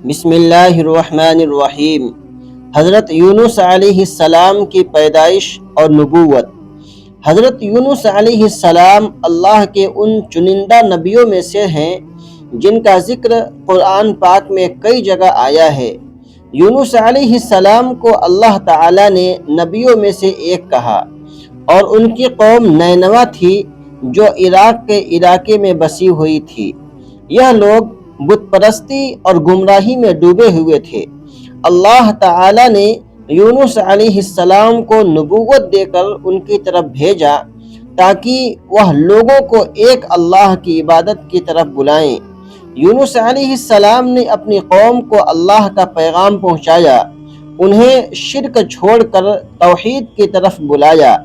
بسم اللہ الرحمن الرحیم۔ حضرت یونس علیہ السلام کی پیدائش اور نبوت۔ حضرت یونس علیہ السلام اللہ کے ان چنندہ نبیوں میں سے ہیں جن کا ذکر قرآن پاک میں کئی جگہ آیا ہے۔ یونس علیہ السلام کو اللہ تعالی نے نبیوں میں سے ایک کہا، اور ان کی قوم نینوا تھی جو عراق کے علاقے میں بسی ہوئی تھی۔ یہ لوگ بت پرستی اور گمراہی میں ڈوبے ہوئے تھے۔ اللہ تعالی نے یونس علیہ السلام کو نبوت دے کر ان کی طرف بھیجا تاکہ وہ لوگوں کو ایک اللہ کی عبادت کی طرف بلائیں۔ یونس علیہ السلام نے اپنی قوم کو اللہ کا پیغام پہنچایا، انہیں شرک چھوڑ کر توحید کی طرف بلایا،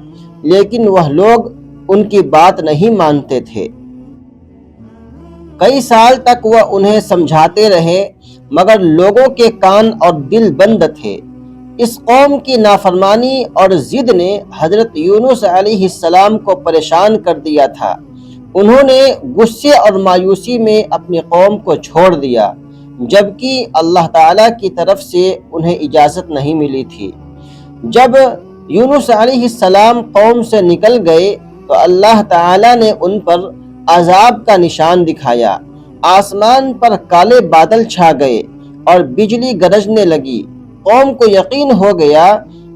لیکن وہ لوگ ان کی بات نہیں مانتے تھے۔ کئی سال تک وہ انہیں سمجھاتے رہے مگر لوگوں کے کان اور دل بند تھے۔ اس قوم کی نافرمانی اور ضد نے حضرت یونس علیہ السلام کو پریشان کر دیا تھا۔ انہوں نے غصے اور مایوسی میں اپنی قوم کو چھوڑ دیا، جبکہ اللہ تعالیٰ کی طرف سے انہیں اجازت نہیں ملی تھی۔ جب یونس علیہ السلام قوم سے نکل گئے تو اللہ تعالیٰ نے ان پر عذاب کا نشان دکھایا۔ آسمان پر کالے بادل چھا گئے اور بجلی گرجنے لگی۔ قوم کو یقین ہو گیا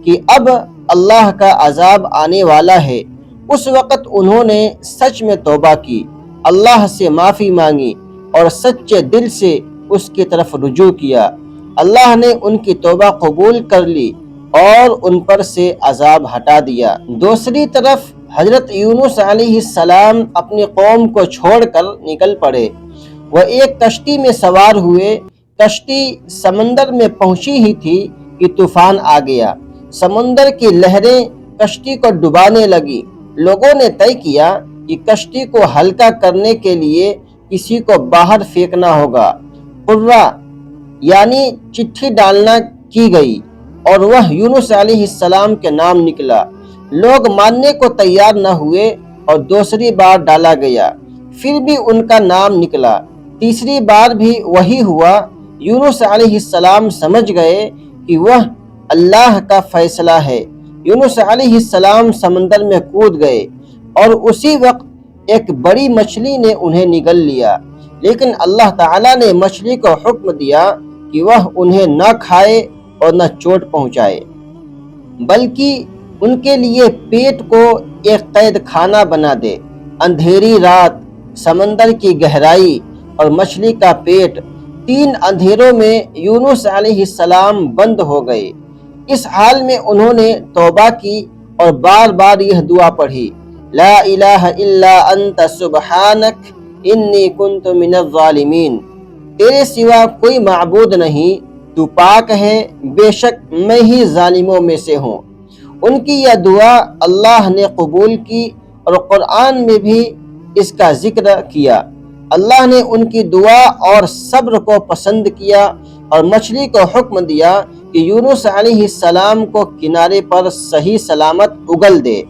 کہ اب اللہ کا عذاب آنے والا ہے۔ اس وقت انہوں نے سچ میں توبہ کی، اللہ سے معافی مانگی اور سچے دل سے اس کی طرف رجوع کیا۔ اللہ نے ان کی توبہ قبول کر لی اور ان پر سے عذاب ہٹا دیا۔ دوسری طرف حضرت یونس علیہ السلام اپنی قوم کو چھوڑ کر نکل پڑے۔ وہ ایک کشتی میں سوار ہوئے۔ کشتی سمندر میں پہنچی ہی تھی کہ طوفان آ گیا۔ سمندر کی لہریں کشتی کو ڈبانے لگی۔ لوگوں نے طے کیا کہ کشتی کو ہلکا کرنے کے لیے کسی کو باہر پھینکنا ہوگا۔ قرہ یعنی چٹھی ڈالنا کی گئی اور وہ یونس علیہ السلام کے نام نکلا۔ لوگ ماننے کو تیار نہ ہوئے اور دوسری بار ڈالا گیا، پھر بھی ان کا نام نکلا۔ تیسری بار بھی وہی ہوا۔ یونس علیہ السلام سمجھ گئے کہ وہ اللہ کا فیصلہ ہے۔ یونس علیہ السلام سمندر میں کود گئے اور اسی وقت ایک بڑی مچھلی نے انہیں نگل لیا، لیکن اللہ تعالیٰ نے مچھلی کو حکم دیا کہ وہ انہیں نہ کھائے اور نہ چوٹ پہنچائے، بلکہ ان کے لیے پیٹ کو ایک قید خانہ بنا دے۔ اندھیری رات، سمندر کی گہرائی اور مچھلی کا پیٹ، تین اندھیروں میں یونس علیہ السلام بند ہو گئے۔ اس حال میں انہوں نے توبہ کی اور بار بار یہ دعا پڑھی، لا الہ الا انت سبحانک انی کنت من الظالمین۔ تیرے سوا کوئی معبود نہیں، تو پاک ہے، بے شک میں ہی ظالموں میں سے ہوں۔ ان کی یہ دعا اللہ نے قبول کی اور قرآن میں بھی اس کا ذکر کیا۔ اللہ نے ان کی دعا اور صبر کو پسند کیا اور مچھلی کو حکم دیا کہ یونس علیہ السلام کو کنارے پر صحیح سلامت اگل دے۔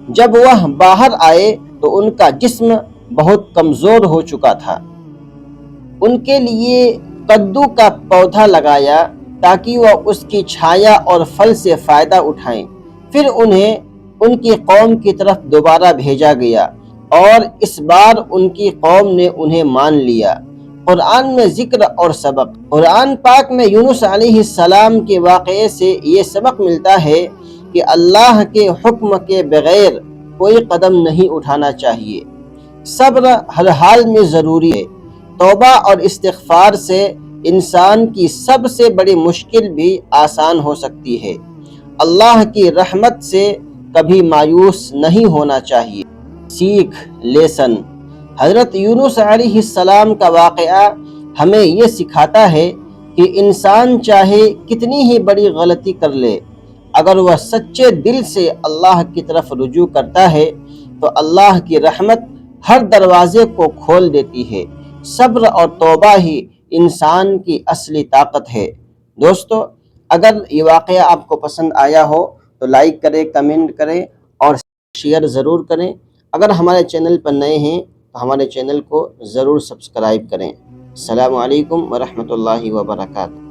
جب وہ باہر آئے تو ان کا جسم بہت کمزور ہو چکا تھا۔ ان کے لیے کدو کا پودا لگایا تاکہ وہ اس کی چھایا اور پھل سے فائدہ اٹھائیں۔ پھر انہیں ان کی قوم کی طرف دوبارہ بھیجا گیا اور اس بار ان کی قوم نے انہیں مان لیا۔ قرآن میں ذکر اور سبق۔ قرآن پاک میں یونس علیہ السلام کے واقعے سے یہ سبق ملتا ہے کہ اللہ کے حکم کے بغیر کوئی قدم نہیں اٹھانا چاہیے۔ صبر ہر حال میں ضروری ہے۔ توبہ اور استغفار سے انسان کی سب سے بڑی مشکل بھی آسان ہو سکتی ہے۔ اللہ کی رحمت سے کبھی مایوس نہیں ہونا چاہیے۔ سیکھ، لیسن۔ حضرت یونس علیہ السلام کا واقعہ ہمیں یہ سکھاتا ہے کہ انسان چاہے کتنی ہی بڑی غلطی کر لے، اگر وہ سچے دل سے اللہ کی طرف رجوع کرتا ہے تو اللہ کی رحمت ہر دروازے کو کھول دیتی ہے۔ صبر اور توبہ ہی انسان کی اصلی طاقت ہے۔ دوستو، اگر یہ واقعہ آپ کو پسند آیا ہو تو لائک کریں، کمنٹ کریں اور شیئر ضرور کریں۔ اگر ہمارے چینل پر نئے ہیں تو ہمارے چینل کو ضرور سبسکرائب کریں۔ السلام علیکم ورحمۃ اللہ وبرکاتہ۔